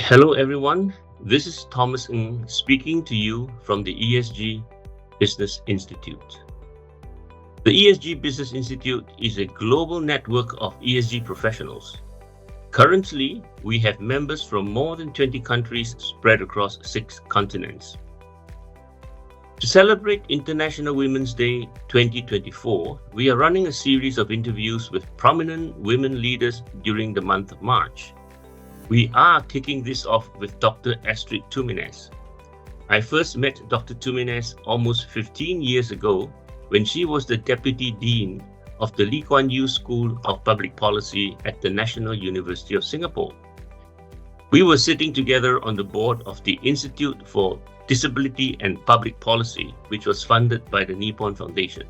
Hello, everyone. This is Thomas Ng speaking to you from the ESG Business Institute. The ESG Business Institute is a global network of ESG professionals. Currently, we have members from more than 20 countries spread across 6 continents. To celebrate International Women's Day 2024, we are running a series of interviews with prominent women leaders during the month of March. We are kicking this off with Dr. Astrid Tumines. I first met Dr. Tumines almost 15 years ago when she was the Deputy Dean of the Lee Kuan Yew School of Public Policy at the National University of Singapore. We were sitting together on the board of the Institute for Disability and Public Policy, which was funded by the Nippon Foundation.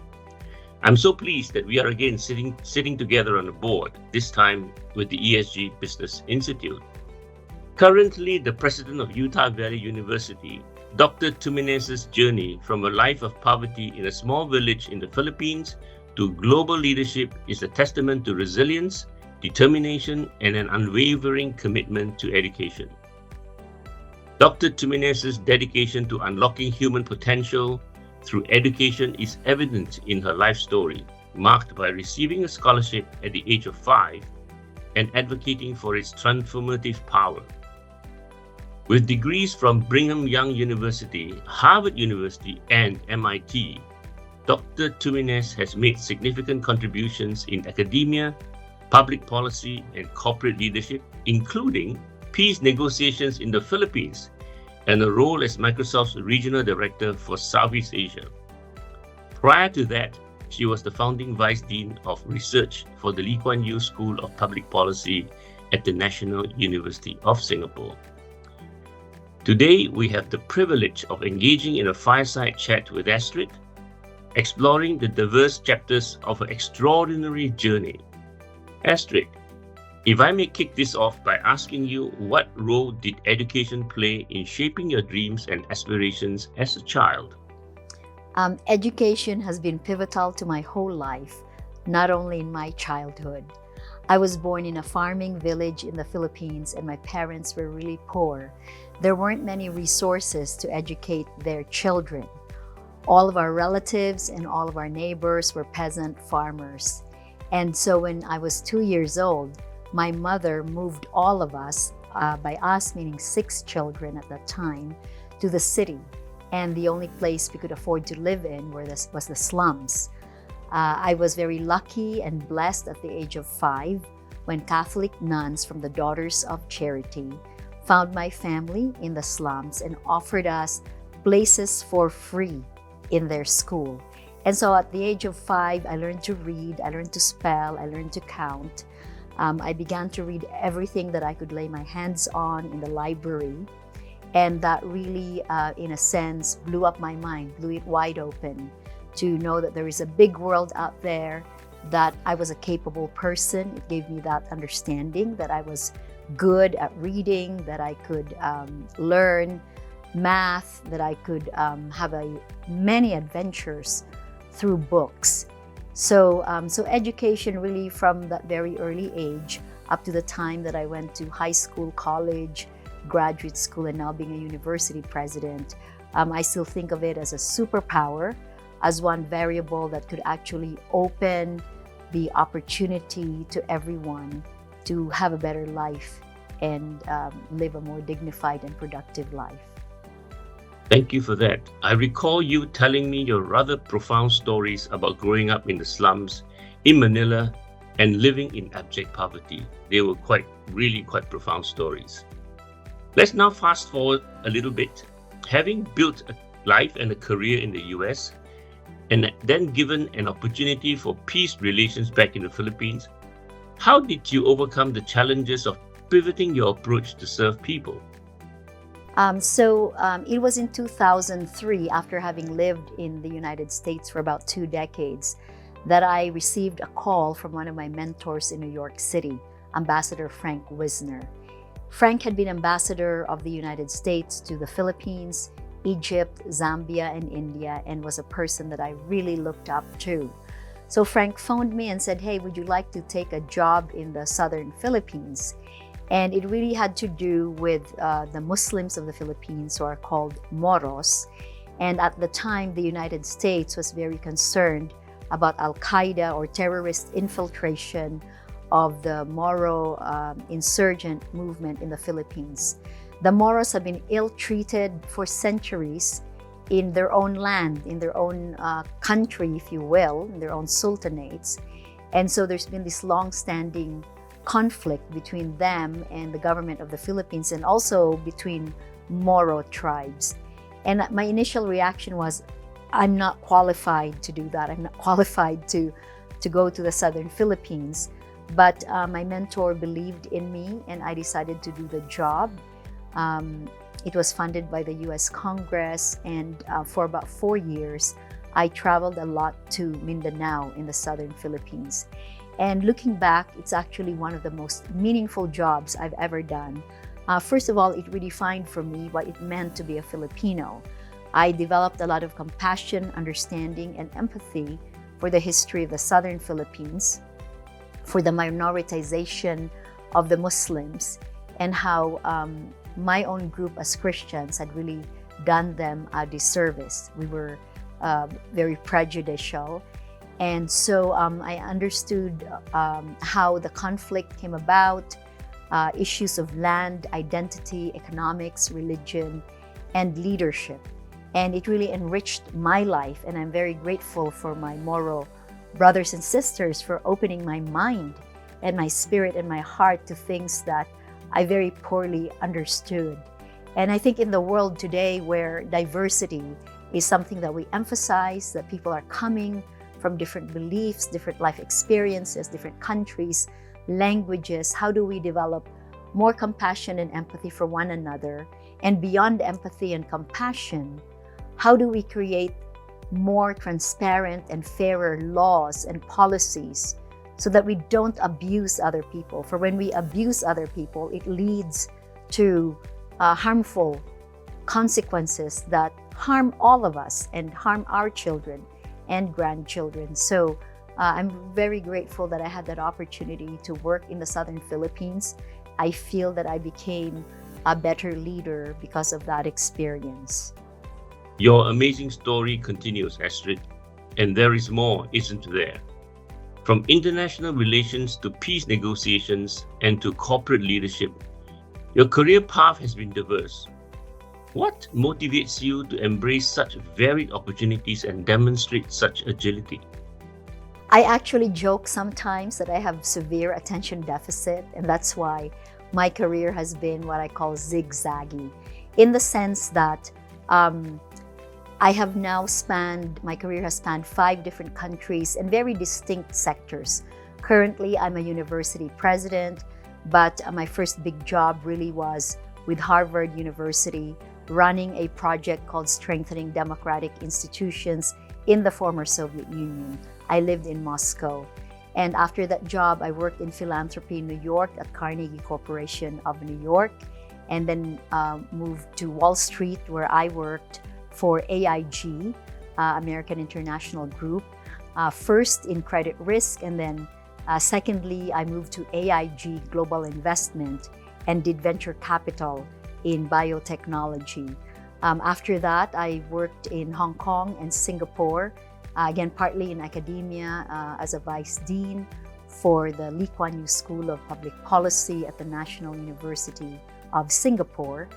I'm so pleased that we are again sitting together on a board, this time with the ESG Business Institute. Currently the president of Utah Valley University, Dr. Tumines' journey from a life of poverty in a small village in the Philippines to global leadership is a testament to resilience, determination, and an unwavering commitment to education. Dr. Tumines' dedication to unlocking human potential through education is evident in her life story, marked by receiving a scholarship at the age of 5 and advocating for its transformative power. With degrees from Brigham Young University, Harvard University, and MIT, Dr. Tumines has made significant contributions in academia, public policy, and corporate leadership, including peace negotiations in the Philippines and a role as Microsoft's Regional Director for Southeast Asia. Prior to that, she was the founding Vice Dean of Research for the Lee Kuan Yew School of Public Policy at the National University of Singapore. Today, we have the privilege of engaging in a fireside chat with Astrid, exploring the diverse chapters of her extraordinary journey. Astrid, if I may kick this off by asking you, what role did education play in shaping your dreams and aspirations as a child? Education has been pivotal to my whole life, not only in my childhood. I was born in a farming village in the Philippines and my parents were really poor. There weren't many resources to educate their children. All of our relatives and all of our neighbors were peasant farmers. And so when I was 2 years old, my mother moved all of us, by us meaning 6 children at that time, to the city. And the only place we could afford to live in was the slums. I was very lucky and blessed at the age of 5 when Catholic nuns from the Daughters of Charity found my family in the slums and offered us places for free in their school. And so at the age of 5, I learned to read, I learned to spell, I learned to count. I began to read everything that I could lay my hands on in the library. And that really, in a sense, blew up my mind, blew it wide open to know that there is a big world out there, that I was a capable person. It gave me that understanding that I was good at reading, that I could learn math, that I could have many adventures through books. So education really from that very early age up to the time that I went to high school, college, graduate school, and now being a university president, I still think of it as a superpower, as one variable that could actually open the opportunity to everyone to have a better life and live a more dignified and productive life. Thank you for that. I recall you telling me your rather profound stories about growing up in the slums in Manila and living in abject poverty. They were really quite profound stories. Let's now fast forward a little bit. Having built a life and a career in the US, and then given an opportunity for peace relations back in the Philippines, how did you overcome the challenges of pivoting your approach to serve people? It was in 2003, after having lived in the United States for about 2 decades, that I received a call from one of my mentors in New York City, Ambassador Frank Wisner. Frank had been ambassador of the United States to the Philippines, Egypt, Zambia, and India, and was a person that I really looked up to. So Frank phoned me and said, "Hey, would you like to take a job in the southern Philippines?" And it really had to do with the Muslims of the Philippines, who are called Moros. And at the time, the United States was very concerned about Al-Qaeda or terrorist infiltration of the Moro insurgent movement in the Philippines. The Moros have been ill-treated for centuries in their own land, in their own country, if you will, in their own sultanates. And so there's been this long-standing conflict between them and the government of the Philippines, and also between Moro tribes. And my initial reaction was, I'm not qualified to do that. I'm not qualified to go to the southern Philippines. But my mentor believed in me, and I decided to do the job. It was funded by the US Congress, and for about 4 years, I traveled a lot to Mindanao in the southern Philippines. And looking back, it's actually one of the most meaningful jobs I've ever done. First of all, it redefined for me what it meant to be a Filipino. I developed a lot of compassion, understanding, and empathy for the history of the southern Philippines, for the minoritization of the Muslims, and how my own group as Christians had really done them a disservice. We were very prejudicial. And so I understood how the conflict came about, issues of land, identity, economics, religion, and leadership. And it really enriched my life, and I'm very grateful for my Moro brothers and sisters for opening my mind and my spirit and my heart to things that I very poorly understood. And I think in the world today, where diversity is something that we emphasize, that people are coming from different beliefs, different life experiences, different countries, languages, how do we develop more compassion and empathy for one another? And beyond empathy and compassion, how do we create more transparent and fairer laws and policies so that we don't abuse other people? For when we abuse other people, it leads to harmful consequences that harm all of us and harm our children and grandchildren. So I'm very grateful that I had that opportunity to work in the southern Philippines. I feel that I became a better leader because of that experience. Your amazing story continues, Astrid, and there is more, isn't there? From international relations to peace negotiations and to corporate leadership, your career path has been diverse. What motivates you to embrace such varied opportunities and demonstrate such agility? I actually joke sometimes that I have severe attention deficit, and that's why my career has been what I call zigzaggy, in the sense that I have now my career has spanned 5 different countries and very distinct sectors. Currently, I'm a university president, but my first big job really was with Harvard University, running a project called Strengthening Democratic Institutions in the former Soviet Union. I lived in Moscow. And after that job, I worked in philanthropy in New York at Carnegie Corporation of New York, and then moved to Wall Street, where I worked for AIG, American International Group, first in credit risk, and then secondly, I moved to AIG Global Investment and did venture capital in biotechnology. After that, I worked in Hong Kong and Singapore, again, partly in academia as a vice dean for the Lee Kuan Yew School of Public Policy at the National University of Singapore,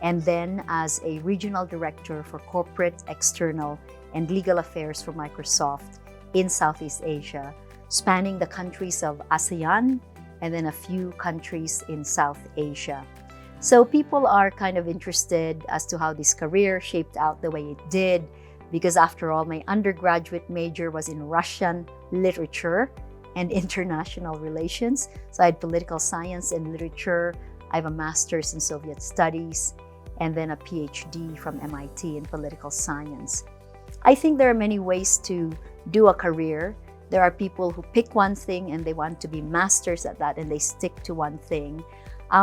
and then as a regional director for corporate, external, and legal affairs for Microsoft in Southeast Asia, spanning the countries of ASEAN and then a few countries in South Asia. So people are kind of interested as to how this career shaped out the way it did, because after all, my undergraduate major was in Russian literature and international relations. So I had political science and literature. I have a master's in Soviet studies, and then a PhD from MIT in political science. I think there are many ways to do a career. There are people who pick one thing and they want to be masters at that and they stick to one thing.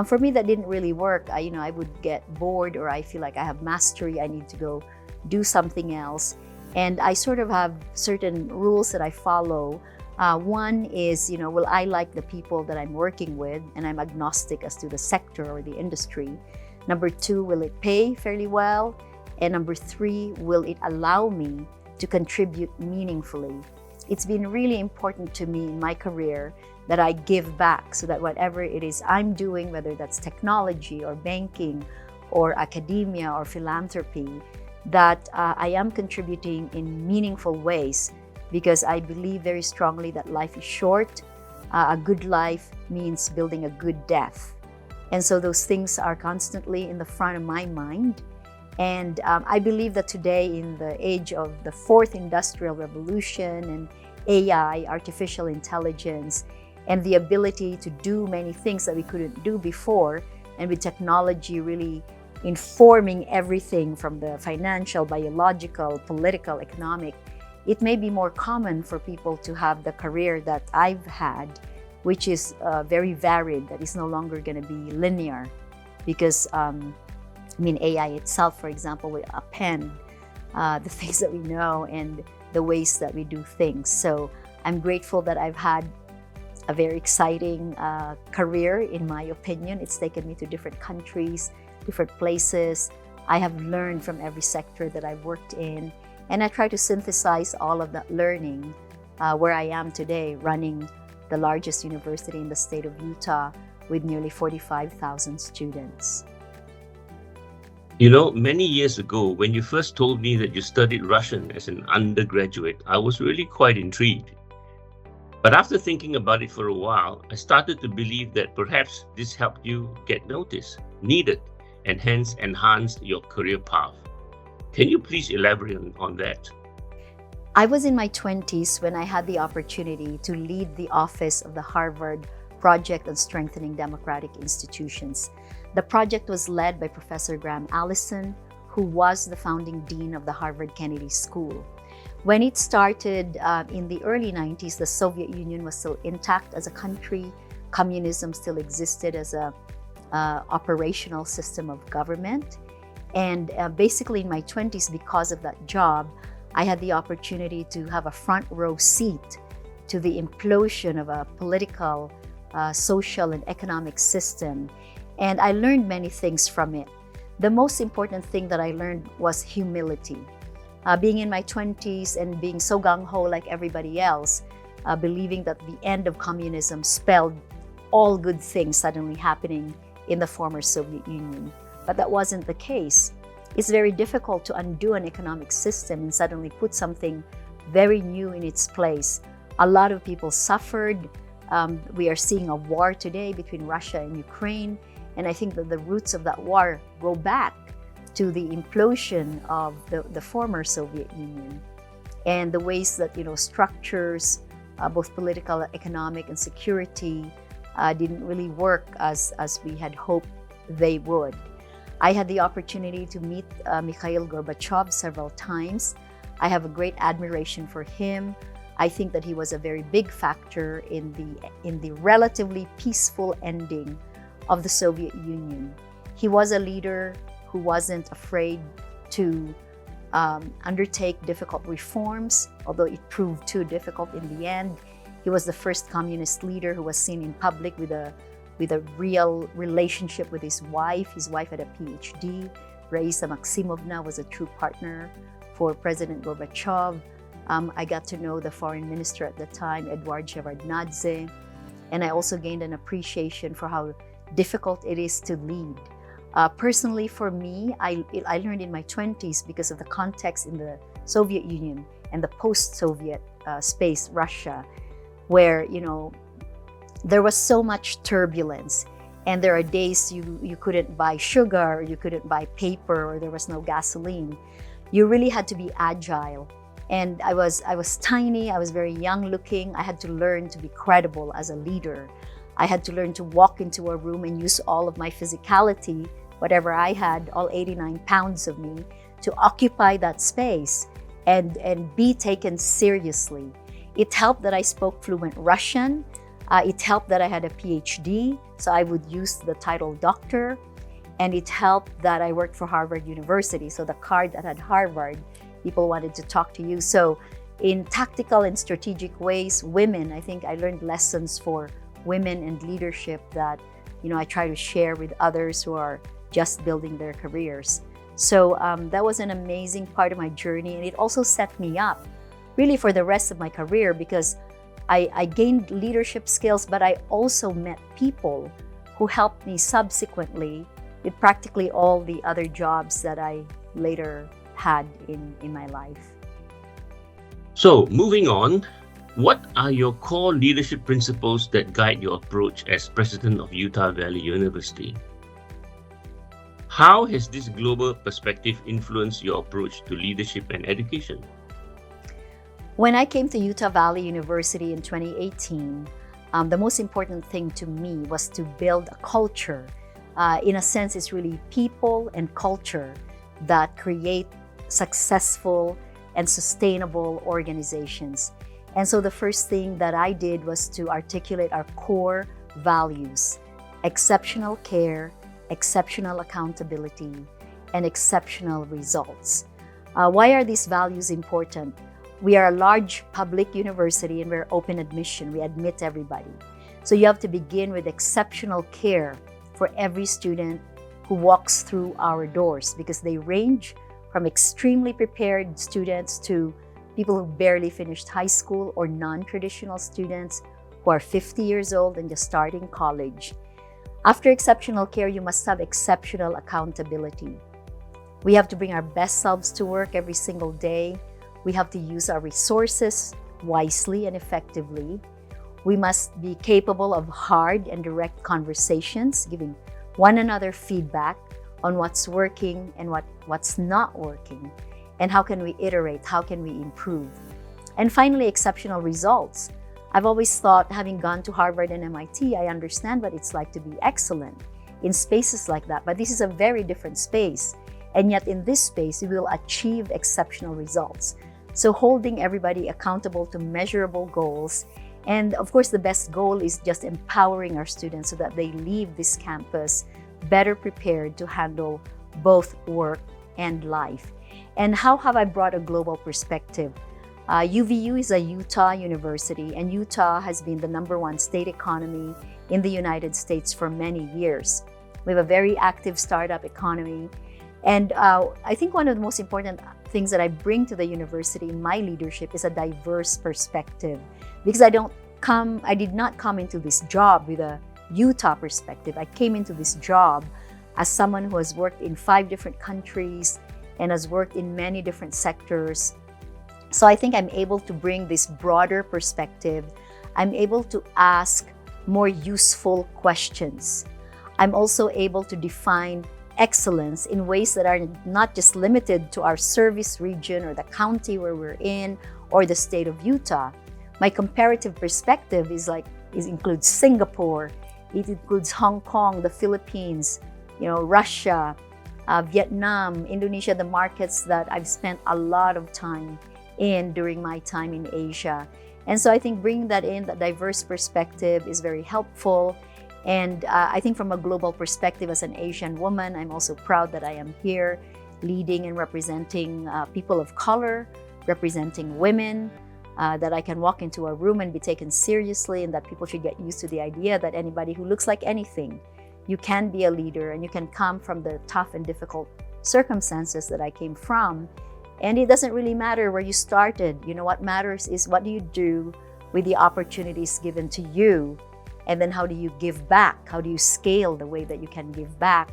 For me, that didn't really work. I would get bored, or I feel like I have mastery, I need to go do something else. And I sort of have certain rules that I follow. One is, will I like the people that I'm working with, and I'm agnostic as to the sector or the industry. Number two, will it pay fairly well? And number three, will it allow me to contribute meaningfully? It's been really important to me in my career that I give back, so that whatever it is I'm doing, whether that's technology or banking or academia or philanthropy, that I am contributing in meaningful ways, because I believe very strongly that life is short. A good life means building a good death. And so those things are constantly in the front of my mind. And I believe that today, in the age of the fourth industrial revolution and AI, artificial intelligence, and the ability to do many things that we couldn't do before, and with technology really informing everything from the financial, biological, political, economic, it may be more common for people to have the career that I've had, which is very varied, that is no longer going to be linear. Because AI itself, for example, will append the things that we know and the ways that we do things. So I'm grateful that I've had a very exciting career, in my opinion. It's taken me to different countries, different places. I have learned from every sector that I've worked in, and I try to synthesize all of that learning where I am today, running the largest university in the state of Utah with nearly 45,000 students. Many years ago, when you first told me that you studied Russian as an undergraduate, I was really quite intrigued. But after thinking about it for a while, I started to believe that perhaps this helped you get noticed, needed, and hence enhanced your career path. Can you please elaborate on that? I was in my 20s when I had the opportunity to lead the office of the Harvard Project on Strengthening Democratic Institutions. The project was led by Professor Graham Allison, who was the founding dean of the Harvard Kennedy School. When it started in the early 90s, the Soviet Union was still intact as a country. Communism still existed as a operational system of government. And basically in my 20s, because of that job, I had the opportunity to have a front row seat to the implosion of a political, social, and economic system. And I learned many things from it. The most important thing that I learned was humility. Being in my 20s and being so gung-ho like everybody else, believing that the end of communism spelled all good things suddenly happening in the former Soviet Union. But that wasn't the case. It's very difficult to undo an economic system and suddenly put something very new in its place. A lot of people suffered. We are seeing a war today between Russia and Ukraine. And I think that the roots of that war go back to the implosion of the former Soviet Union, and the ways that structures, both political, economic, and security, didn't really work as we had hoped they would. I had the opportunity to meet Mikhail Gorbachev several times. I have a great admiration for him. I think that he was a very big factor in the relatively peaceful ending of the Soviet Union. He was a leader who wasn't afraid to undertake difficult reforms, although it proved too difficult in the end. He was the first communist leader who was seen in public with a real relationship with his wife. His wife had a PhD. Raisa Maximovna was a true partner for President Gorbachev. I got to know the foreign minister at the time, Eduard Shevardnadze, and I also gained an appreciation for how difficult it is to lead. Personally, for me, I learned in my 20s because of the context in the Soviet Union and the post-Soviet space, Russia, where there was so much turbulence, and there are days you couldn't buy sugar, or you couldn't buy paper, or there was no gasoline. You really had to be agile. And I was tiny, I was very young looking. I had to learn to be credible as a leader. I had to learn to walk into a room and use all of my physicality, whatever I had, all 89 pounds of me, to occupy that space and be taken seriously. It helped that I spoke fluent Russian. It helped that I had a PhD, so I would use the title doctor. And it helped that I worked for Harvard University, so the card that had Harvard, people wanted to talk to you. So in tactical and strategic ways. Women, I think I learned lessons for women and leadership that, I try to share with others who are just building their careers. So that was an amazing part of my journey, and it also set me up really for the rest of my career, because I gained leadership skills, but I also met people who helped me subsequently with practically all the other jobs that I later had in my life. So, moving on, what are your core leadership principles that guide your approach as president of Utah Valley University? How has this global perspective influenced your approach to leadership and education? When I came to Utah Valley University in 2018, the most important thing to me was to build a culture. In a sense, it's really people and culture that create successful and sustainable organizations. And so the first thing that I did was to articulate our core values: exceptional care, exceptional accountability, and exceptional results. Why are these values important? We are a large public university and we're open admission. We admit everybody. So you have to begin with exceptional care for every student who walks through our doors, because they range from extremely prepared students to people who barely finished high school, or non-traditional students who are 50 years old and just starting college. After exceptional care, you must have exceptional accountability. We have to bring our best selves to work every single day. We have to use our resources wisely and effectively. We must be capable of hard and direct conversations, giving one another feedback on what's working and what's not working, and how can we iterate, how can we improve. And finally, exceptional results. I've always thought, having gone to Harvard and MIT, I understand what it's like to be excellent in spaces like that, but this is a very different space. And yet in this space, we will achieve exceptional results. So holding everybody accountable to measurable goals. And of course, the best goal is just empowering our students so that they leave this campus better prepared to handle both work and life. And how have I brought a global perspective? UVU is a Utah university, and Utah has been the #1 state economy in the United States for many years. We have a very active startup economy. And I think one of the most important things that I bring to the university in my leadership is a diverse perspective, because I did not come into this job with a Utah perspective. I came into this job as someone who has worked in 5 different countries and has worked in many different sectors. So I think I'm able to bring this broader perspective. I'm able to ask more useful questions. I'm also able to define excellence in ways that are not just limited to our service region or the county where we're in or the state of Utah. My comparative perspective includes Singapore, it includes Hong Kong, the Philippines, Russia, Vietnam, Indonesia, the markets that I've spent a lot of time in during my time in Asia. And so I think bringing that diverse perspective is very helpful. And I think from a global perspective, as an Asian woman, I'm also proud that I am here leading and representing people of color, representing women, that I can walk into a room and be taken seriously, and that people should get used to the idea that anybody who looks like anything, you can be a leader and you can come from the tough and difficult circumstances that I came from. And it doesn't really matter where you started. What matters is what do you do with the opportunities given to you, and then how do you give back? How do you scale the way that you can give back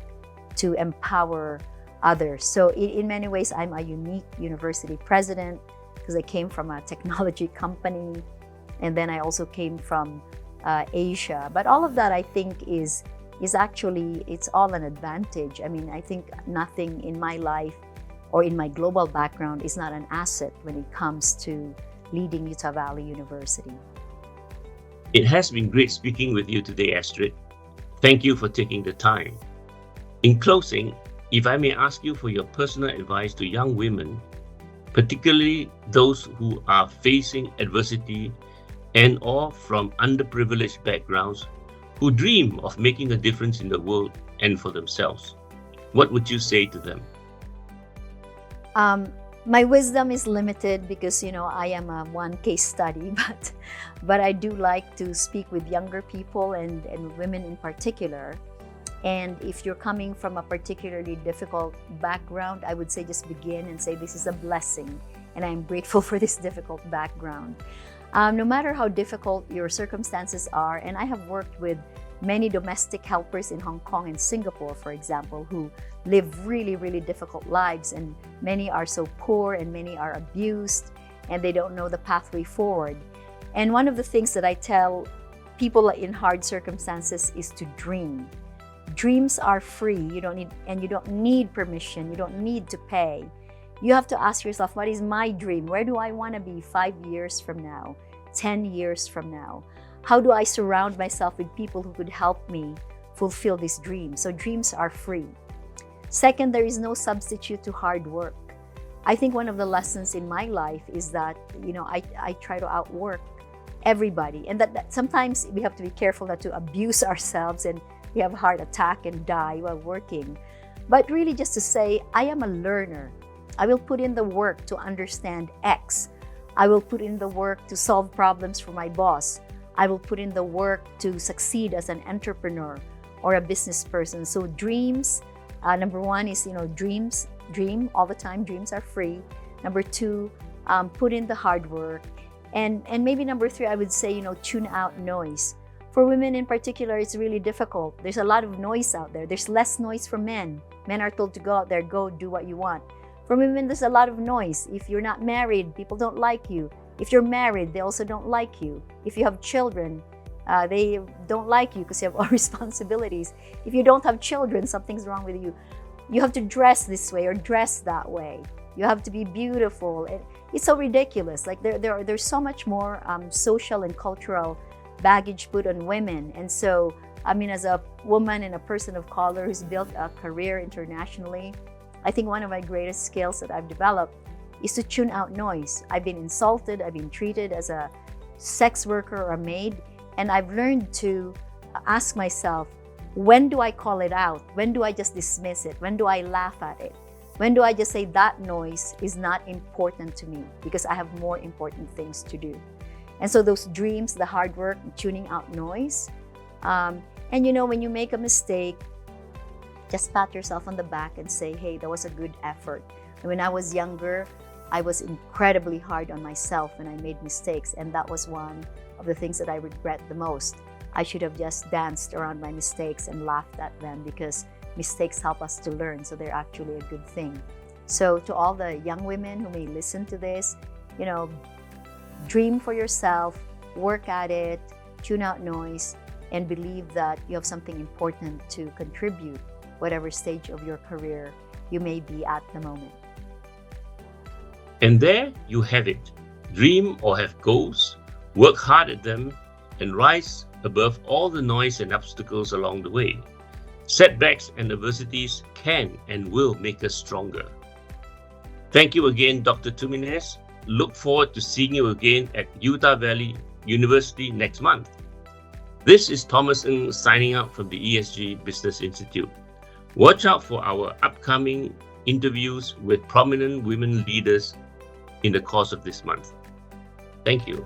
to empower others? So in many ways, I'm a unique university president because I came from a technology company, and then I also came from Asia. But all of that, I think, is actually, it's all an advantage. I mean, I think nothing in my life or in my global background is not an asset when it comes to leading Utah Valley University. It has been great speaking with you today, Astrid. Thank you for taking the time. In closing, if I may ask you for your personal advice to young women, particularly those who are facing adversity and/or from underprivileged backgrounds who dream of making a difference in the world and for themselves, what would you say to them? My wisdom is limited because I am a one case study, but I do like to speak with younger people and women in particular. And if you're coming from a particularly difficult background, I would say just begin and say this is a blessing, and I'm grateful for this difficult background. No matter how difficult your circumstances are, and I have worked with many domestic helpers in Hong Kong and Singapore, for example, who live really, really difficult lives, and many are so poor and many are abused and they don't know the pathway forward. And one of the things that I tell people in hard circumstances is to dream. Dreams are free. You don't need permission. You don't need to pay. You have to ask yourself, what is my dream? Where do I want to be 5 years from now, 10 years from now? How do I surround myself with people who could help me fulfill this dream? So dreams are free. Second, there is no substitute to hard work. I think one of the lessons in my life is that, I try to outwork everybody, and that sometimes we have to be careful not to abuse ourselves and we have a heart attack and die while working. But really just to say, I am a learner. I will put in the work to understand X. I will put in the work to solve problems for my boss. I will put in the work to succeed as an entrepreneur or a business person. So dreams, number one is, dream all the time. Dreams are free. Number two, put in the hard work. And maybe number three, I would say, tune out noise. For women in particular, it's really difficult. There's a lot of noise out there. There's less noise from men. Men are told to go out there, go do what you want. For women, there's a lot of noise. If you're not married, people don't like you. If you're married, they also don't like you. If you have children, they don't like you because you have all responsibilities. If you don't have children, something's wrong with you. You have to dress this way or dress that way. You have to be beautiful. It's so ridiculous. Like there's so much more social and cultural baggage put on women. And so, as a woman and a person of color who's built a career internationally, I think one of my greatest skills that I've developed is to tune out noise. I've been insulted, I've been treated as a sex worker or a maid, and I've learned to ask myself, when do I call it out? When do I just dismiss it? When do I laugh at it? When do I just say that noise is not important to me because I have more important things to do? And so those dreams, the hard work, tuning out noise. And when you make a mistake, just pat yourself on the back and say, hey, that was a good effort. And when I was younger, I was incredibly hard on myself when I made mistakes. And that was one of the things that I regret the most. I should have just danced around my mistakes and laughed at them because mistakes help us to learn. So they're actually a good thing. So to all the young women who may listen to this, dream for yourself, work at it, tune out noise, and believe that you have something important to contribute, whatever stage of your career you may be at the moment. And there you have it. Dream or have goals, work hard at them, and rise above all the noise and obstacles along the way. Setbacks and adversities can and will make us stronger. Thank you again, Dr. Tumines. Look forward to seeing you again at Utah Valley University next month. This is Thomas Ng signing out from the ESG Business Institute. Watch out for our upcoming interviews with prominent women leaders in the course of this month. Thank you.